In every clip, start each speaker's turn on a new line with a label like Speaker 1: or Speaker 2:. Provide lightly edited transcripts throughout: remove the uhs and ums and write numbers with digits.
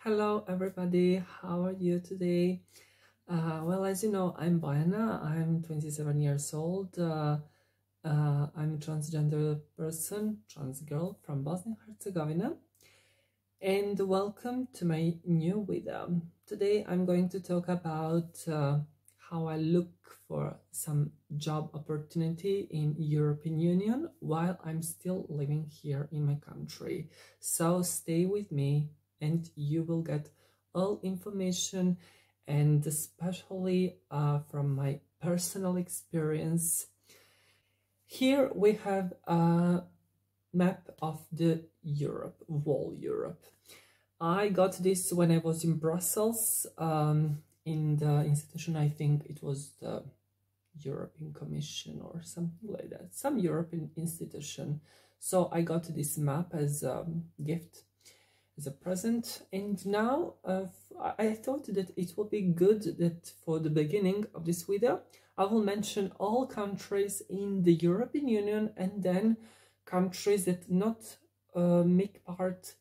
Speaker 1: Hello everybody, how are you today? Well, as you know, I'm Bojana, I'm 27 years old. I'm a transgender person, trans girl from Bosnia and Herzegovina. And welcome to my new video. Today I'm going to talk about how I look for some job opportunity in European Union while I'm still living here in my country. So stay with me and you will get all information, and especially from my personal experience. Here we have a map of the Europe, whole Europe. I got this when I was in Brussels, in the institution, I think it was the European Commission or something like that, some European institution. So I got this map as a gift, as a present, and now I thought that it would be good that for the beginning of this video I will mention all countries in the European Union and then countries that not make part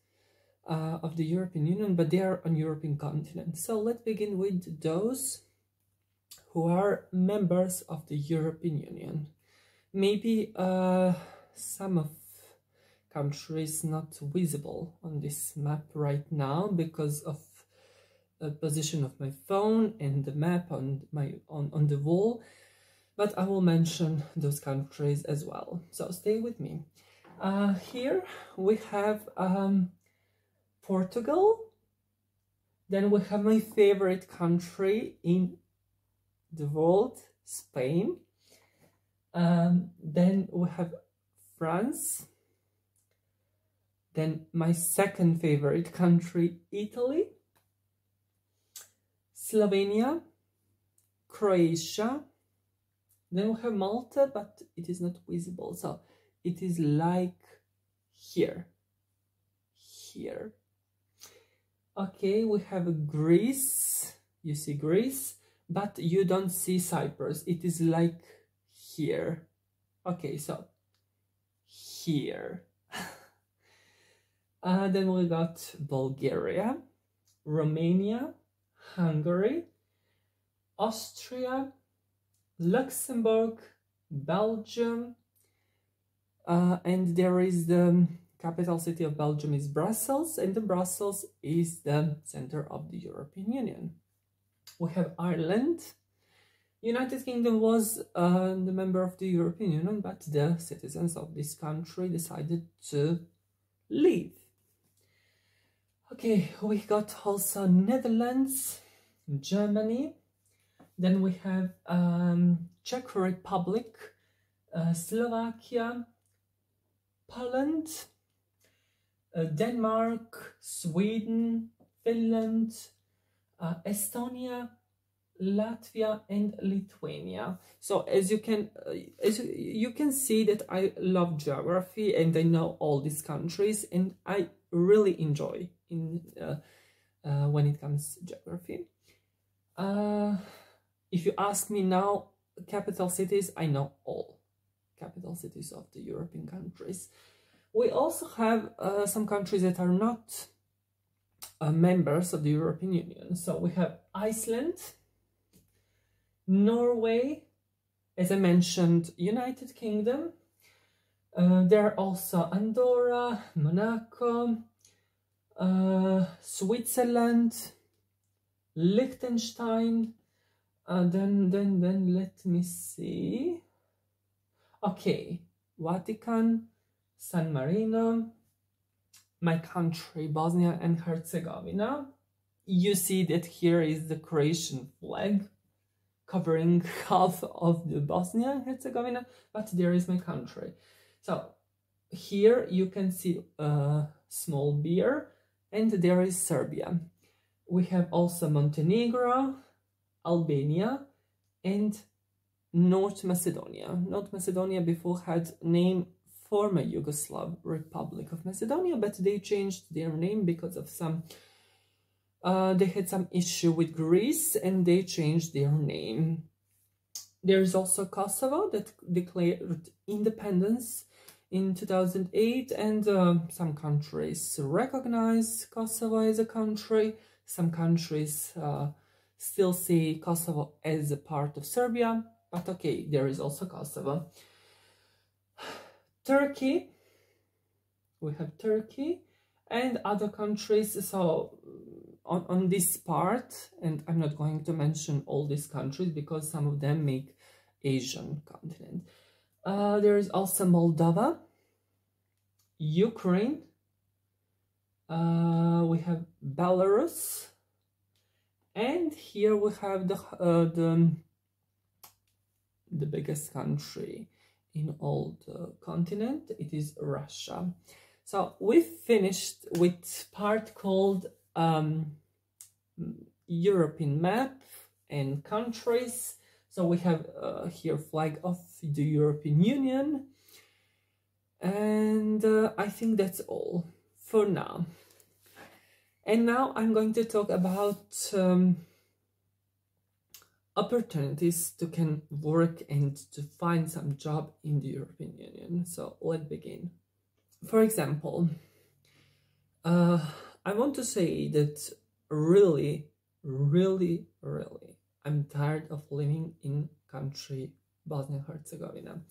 Speaker 1: of the European Union, but they are on European continent. So let's begin with those who are members of the European Union. Maybe some of countries not visible on this map right now because of the position of my phone and the map on the wall, but I will mention those countries as well, so stay with me. Here we have Portugal, then we have my favorite country in the world, Spain, then we have France, then my second favorite country, Italy, Slovenia, Croatia, then we have Malta, but it is not visible, so it is like here. Okay, we have Greece, you see Greece, but you don't see Cyprus, it is like here. Okay, so here. Then we got Bulgaria, Romania, Hungary, Austria, Luxembourg, Belgium, and there is the capital city of Belgium is Brussels, and the Brussels is the center of the European Union. We have Ireland. United Kingdom was the member of the European Union, but the citizens of this country decided to leave. Okay, we got also Netherlands, Germany, then we have Czech Republic, Slovakia, Poland, Denmark, Sweden, Finland, Estonia, Latvia, and Lithuania. So as you can see that I love geography and I know all these countries, and I really enjoy in when it comes to geography. If you ask me now, capital cities, I know all capital cities of the European countries. We also have some countries that are not members of the European Union. So we have Iceland, Norway, as I mentioned, United Kingdom. There are also Andorra, Monaco, Switzerland, Liechtenstein, then let me see. Okay, Vatican, San Marino, my country, Bosnia and Herzegovina. You see that here is the Croatian flag covering half of the Bosnia and Herzegovina, but there is my country. So here you can see a small beer, and there is Serbia. We have also Montenegro, Albania, and North Macedonia. North Macedonia before had name former Yugoslav Republic of Macedonia, but they changed their name because of some they had some issue with Greece and they changed their name. There is also Kosovo that declared independence in 2008, and some countries recognize Kosovo as a country. Some countries still see Kosovo as a part of Serbia, but okay, there is also Kosovo. Turkey, we have Turkey and other countries. So on this part, and I'm not going to mention all these countries because some of them make Asian continent. There is also Moldova, Ukraine, we have Belarus, and here we have the biggest country in all the continent. It is Russia. So we finished with part called European map and countries. So we have here flag of the European Union, and I think that's all for now. And now I'm going to talk about opportunities to can work and to find some job in the European Union. So let's begin. For example, I want to say that really, I'm tired of living in country Bosnia and Herzegovina.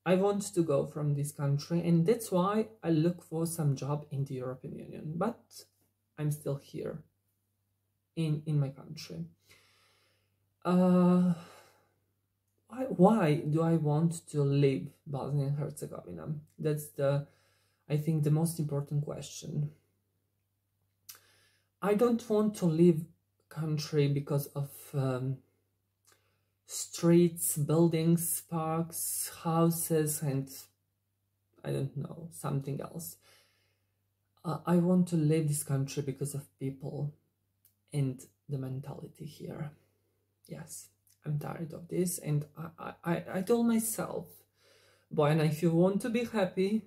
Speaker 1: I want to go from this country, and that's why I look for some job in the European Union, but I'm still here in my country. Why do I want to leave Bosnia and Herzegovina? That's I think the most important question. I don't want to leave country because of streets, buildings, parks, houses, and I don't know, something else. I want to leave this country because of people and the mentality here. Yes, I'm tired of this, and I told myself, Bojana, if you want to be happy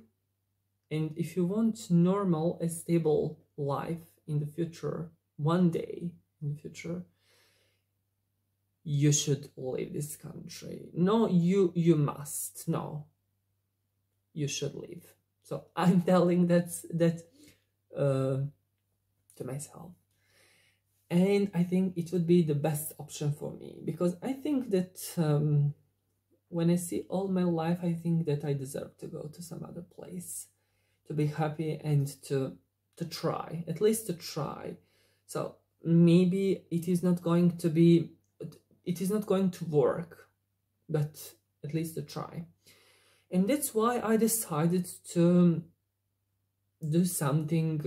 Speaker 1: and if you want normal and stable life in the future, one day in the future, you should leave this country. No, you must. No, you should leave. So I'm telling that to myself. And I think it would be the best option for me, because I think that when I see all my life, I think that I deserve to go to some other place, to be happy and to try, at least to try. So maybe it is not going to work, but at least to try. And that's why I decided to do something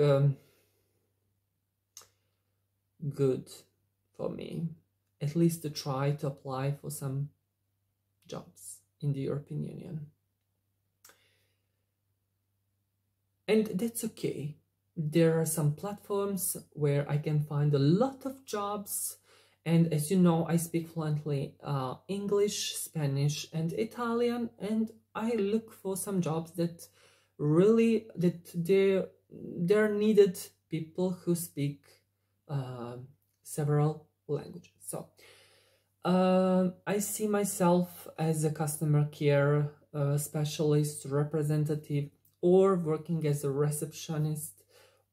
Speaker 1: good for me, at least to try to apply for some jobs in the European Union. And that's okay. There are some platforms where I can find a lot of jobs, and as you know, I speak fluently English, Spanish and Italian, and I look for some jobs that really there needed people who speak several languages. So I see myself as a customer care specialist, representative, or working as a receptionist,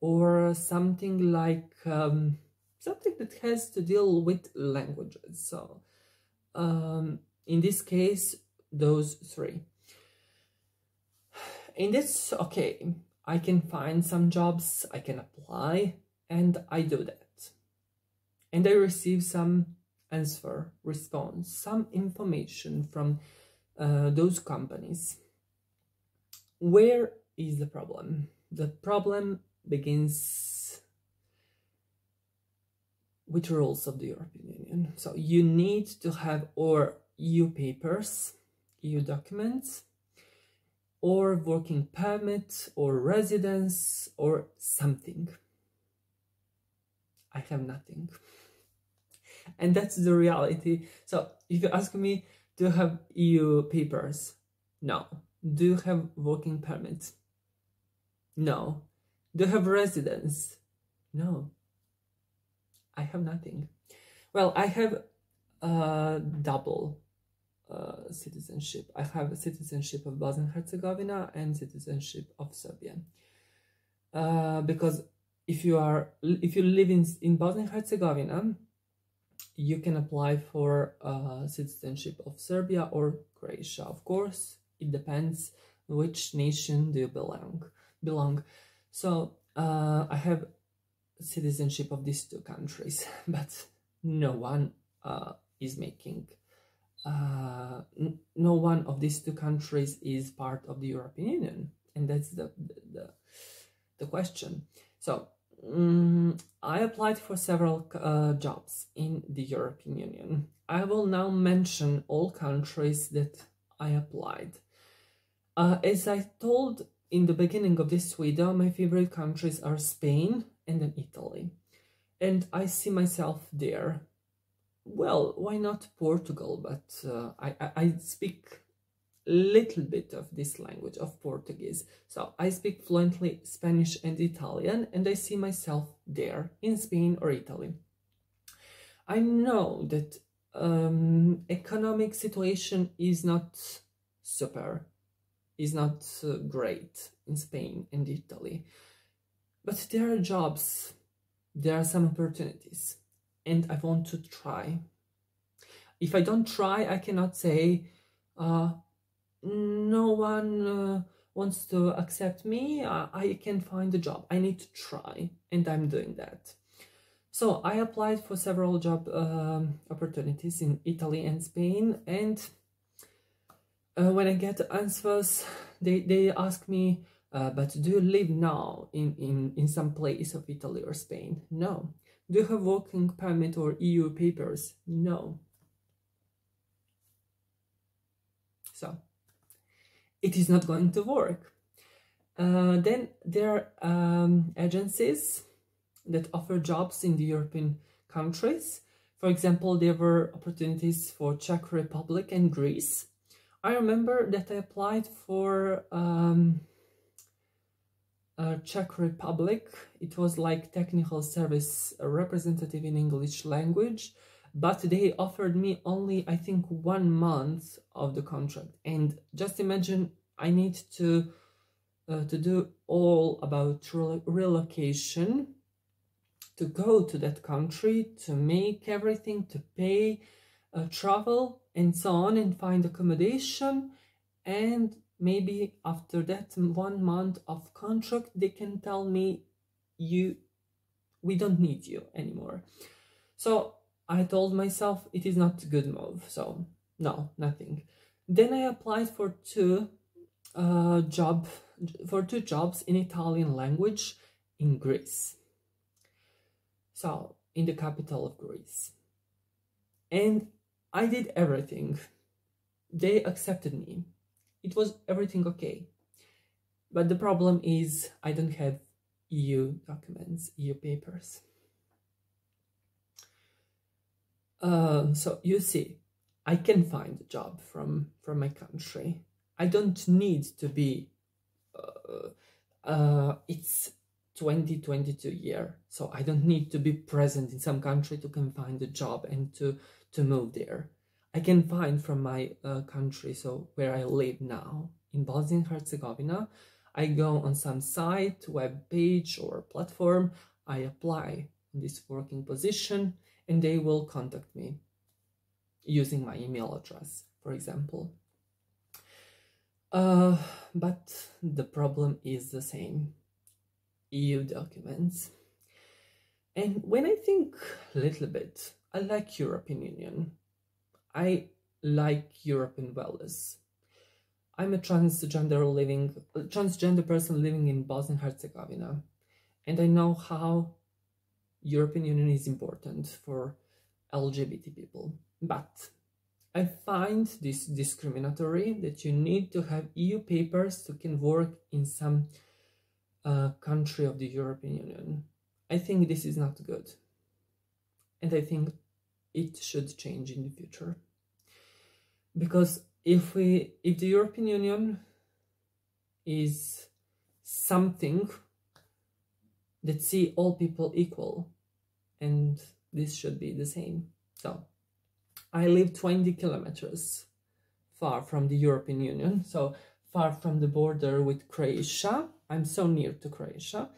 Speaker 1: or something like something that has to deal with languages. So in this case, those three. And that's okay. I can find some jobs, I can apply, and I do that. And I receive some response, some information from those companies. Where is the problem? The problem begins with rules of the European Union. So you need to have or EU papers, EU documents, or working permit, or residence, or something. I have nothing. And that's the reality. So if you ask me, do you have EU papers? No. Do you have working permit? No. Do you have residence? No. I have nothing. Well, I have double citizenship. I have a citizenship of Bosnia-Herzegovina and citizenship of Serbia. Because if you live in Bosnia-Herzegovina, you can apply for citizenship of Serbia or Croatia. Of course, it depends which nation do you belong. So I have citizenship of these two countries, but no one is making. No one of these two countries is part of the European Union, and that's the question. So I applied for several jobs in the European Union. I will now mention all countries that I applied. As I told in the beginning of this video, my favorite countries are Spain and then Italy. And I see myself there. Well, why not Portugal? But I speak a little bit of this language, of Portuguese. So I speak fluently Spanish and Italian, and I see myself there, in Spain or Italy. I know that economic situation is not super, is not great in Spain and Italy. But there are jobs, there are some opportunities, and I want to try. If I don't try, I cannot say, no one wants to accept me, I can't find a job. I need to try, and I'm doing that. So I applied for several job opportunities in Italy and Spain, and when I get answers, they ask me, but do you live now in some place of Italy or Spain? No. Do you have working permit or EU papers? No. So it is not going to work. Then there are agencies that offer jobs in the European countries. For example, there were opportunities for Czech Republic and Greece. I remember that I applied for Czech Republic. It was like technical service representative in English language, but they offered me only, I think, 1 month of the contract. And just imagine, I need to do all about relocation, to go to that country, to make everything, to pay travel and so on, and find accommodation. And maybe after that 1 month of contract, they can tell me, we don't need you anymore. So I told myself it is not a good move. So no, nothing. Then I applied for two jobs in Italian language in Greece. So in the capital of Greece. And I did everything. They accepted me. It was everything okay. But the problem is I don't have EU documents, EU papers. So you see, I can find a job from my country. I don't need to be, it's 2022 year, so I don't need to be present in some country to can find a job and to move there. I can find from my country, so where I live now, in Bosnia and Herzegovina, I go on some site, web page or platform, I apply on this working position, and they will contact me using my email address, for example. But the problem is the same, EU documents. And when I think a little bit, I like European Union. I like European values. I'm a transgender person living in Bosnia and Herzegovina, and I know how European Union is important for LGBT people. But I find this discriminatory, that you need to have EU papers to can work in some country of the European Union. I think this is not good, and I think it should change in the future. Because if the European Union is something that see all people equal, and this should be the same. So I live 20 kilometers far from the European Union, so far from the border with Croatia. I'm so near to Croatia.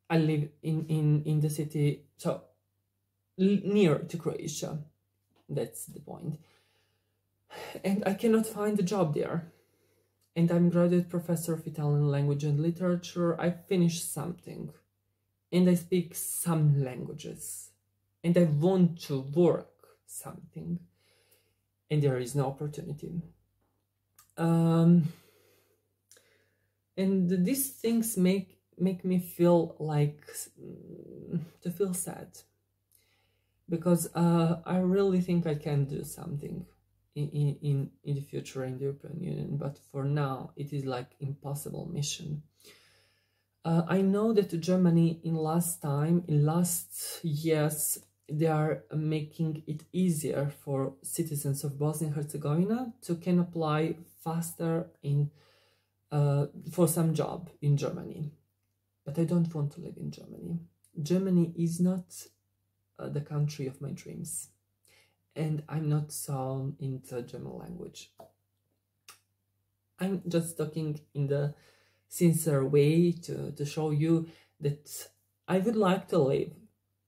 Speaker 1: I live in the city, so near to Croatia. That's the point. And I cannot find a job there. And I'm graduate professor of Italian language and literature. I finished something. And I speak some languages. And I want to work something. And there is no opportunity. And these things make me feel like, to feel sad. Because I really think I can do something in the future in the European Union, but for now it is like impossible mission. I know that Germany in last years they are making it easier for citizens of Bosnia and Herzegovina to can apply faster for some job in Germany. But I don't want to live in Germany. Germany is not the country of my dreams. And I'm not so into German language. I'm just talking in the sincere way to show you that I would like to live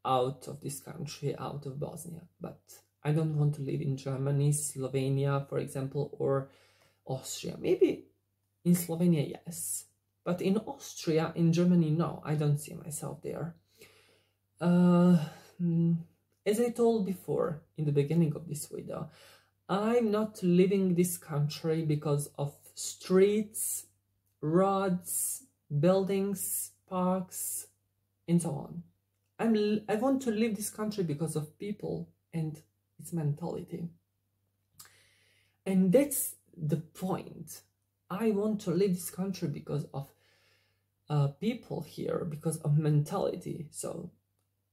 Speaker 1: out of this country, out of Bosnia, but I don't want to live in Germany, Slovenia, for example, or Austria. Maybe in Slovenia, yes, but in Austria, in Germany, no, I don't see myself there. As I told before in the beginning of this video, I'm not leaving this country because of streets, roads, buildings, parks, and so on. I want to leave this country because of people and its mentality. And that's the point. I want to leave this country because of people here, because of mentality. So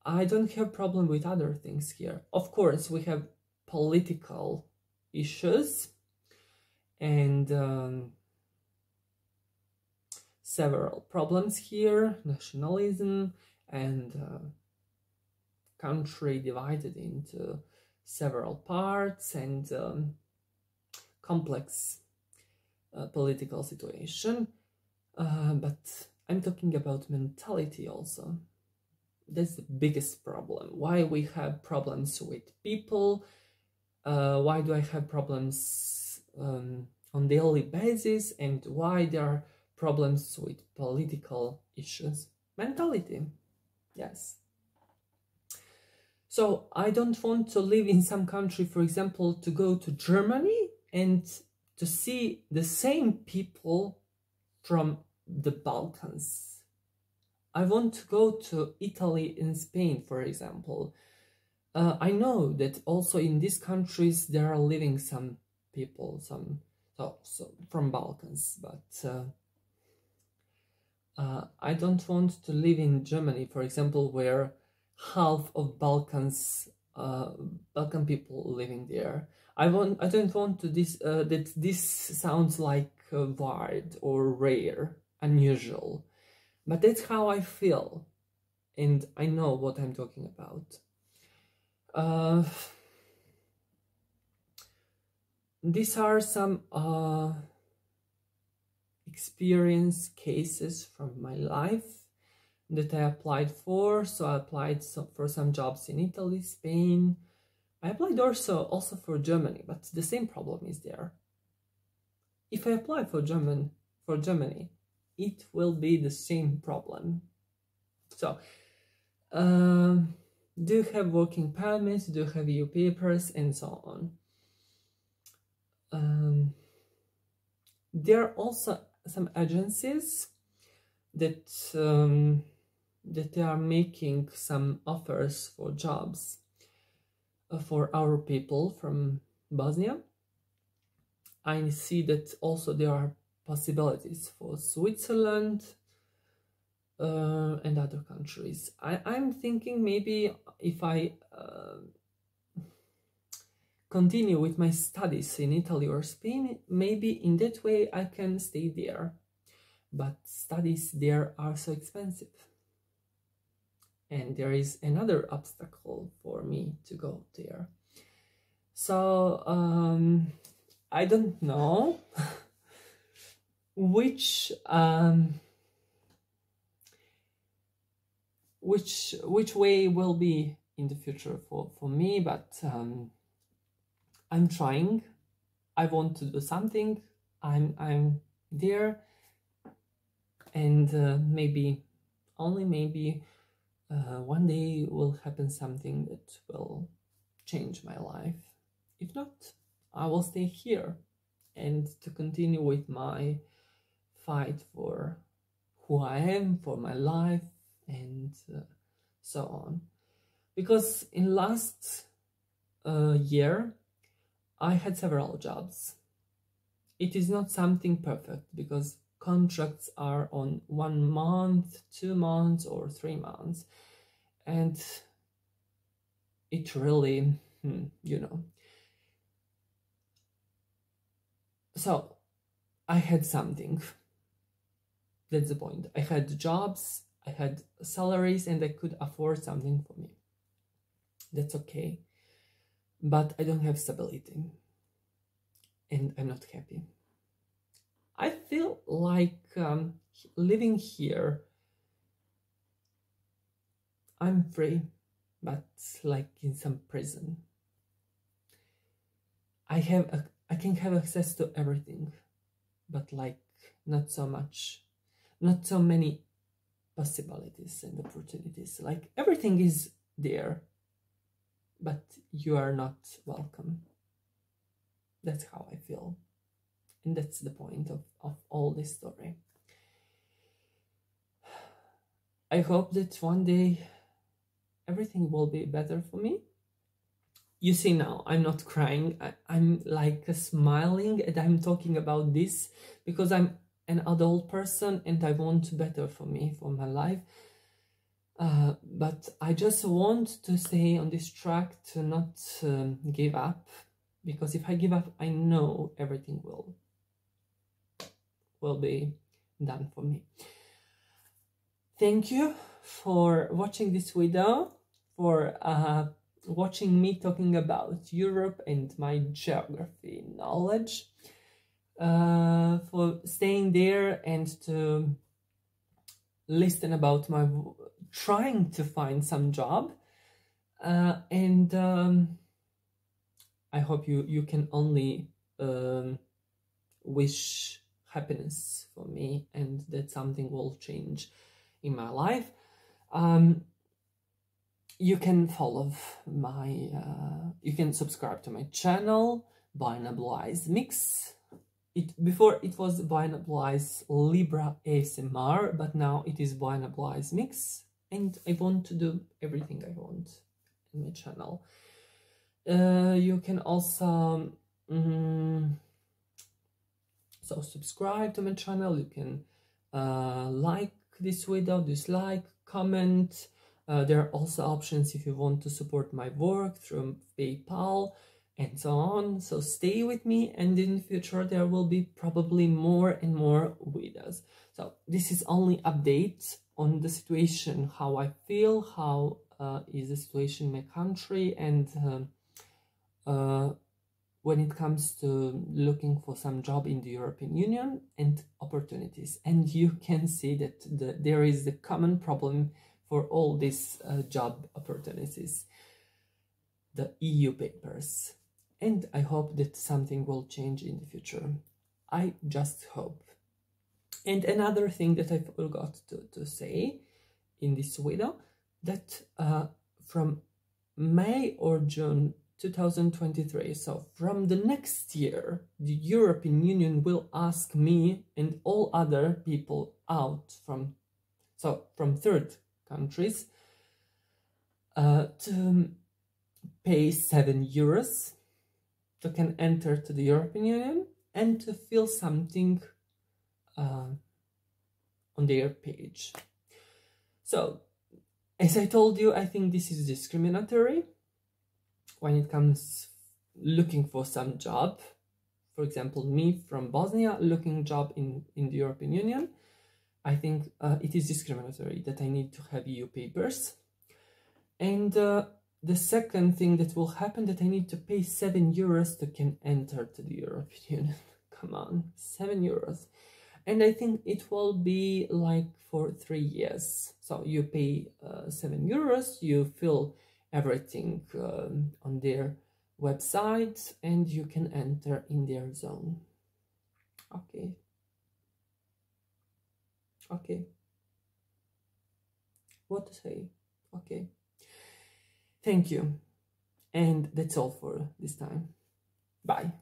Speaker 1: I don't have problem with other things here. Of course, we have political issues and several problems here, nationalism and country divided into several parts and complex political situation. But I'm talking about mentality also. That's the biggest problem. Why we have problems with people? Why do I have problems on daily basis? And why there are problems with political issues? Mentality, yes. So I don't want to live in some country, for example, to go to Germany and to see the same people from the Balkans. I want to go to Italy and Spain, for example. I know that also in these countries there are living some people, so from Balkans, but I don't want to live in Germany, for example, where half of Balkan people living there. I don't want to that this sounds like weird or rare, unusual, but that's how I feel, and I know what I'm talking about. These are some experience cases from my life that I applied for. So I applied for some jobs in Italy, Spain. I applied also for Germany, but the same problem is there. If I apply for Germany, it will be the same problem. So, do you have working permits? Do you have EU papers, and so on? There are also some agencies that that they are making some offers for jobs for our people from Bosnia. I see that also there are possibilities for Switzerland and other countries. I'm thinking maybe if I continue with my studies in Italy or Spain, maybe in that way I can stay there. But studies there are so expensive. And there is another obstacle for me to go there. So I don't know which way will be in the future for me, but I'm trying. I want to do something. I'm there, and maybe, only maybe, one day will happen something that will change my life. If not, I will stay here and to continue with my fight for who I am, for my life, and so on. Because in last year, I had several jobs. It is not something perfect because contracts are on 1 month, 2 months, or 3 months, and it really, you know. So I had something. That's the point. I had jobs, I had salaries, and I could afford something for me. That's okay. But I don't have stability. And I'm not happy. I feel like living here, I'm free, but like in some prison. I can have access to everything, but like not so much, not so many possibilities and opportunities. Like everything is there, but you are not welcome. That's how I feel. And that's the point of all this story. I hope that one day everything will be better for me. You see now, I'm not crying. I'm like smiling, and I'm talking about this because I'm an adult person and I want better for me, for my life. But I just want to stay on this track, to not give up, because if I give up, I know everything will be done for me. Thank you for watching this video, for watching me talking about Europe and my geography knowledge, for staying there and to listen about my trying to find some job, and I hope you can only wish happiness for me, and that something will change in my life. You can follow my you can subscribe to my channel, Bajana Blue Eyes Mix. Before it was Bajana Blue Eyes Libra ASMR, but now it is Bajana Blue Eyes Mix, and I want to do everything I want in my channel. You can also so subscribe to my channel. You can like this video, dislike, comment. There are also options if you want to support my work through PayPal and so on. So stay with me, and in the future there will be probably more and more videos. So this is only updates on the situation, how I feel, how is the situation in my country, and when it comes to looking for some job in the European Union and opportunities. And you can see that there is a common problem for all these job opportunities, the EU papers. And I hope that something will change in the future. I just hope. And another thing that I forgot to say in this video, that from May or June 2023, so from the next year, the European Union will ask me and all other people out from third countries to pay €7 to can enter to the European Union and to fill something on their page. So, as I told you, I think this is discriminatory when it comes looking for some job. For example, me from Bosnia looking job in the European Union, I think it is discriminatory that I need to have EU papers. And the second thing that will happen, that I need to pay 7 euros to can enter to the European Union. Come on, 7 euros. And I think it will be like for 3 years. So you pay 7 euros, you fill everything on their website, and you can enter in their zone. Okay. Okay. What to say? Okay. Thank you. And that's all for this time. Bye.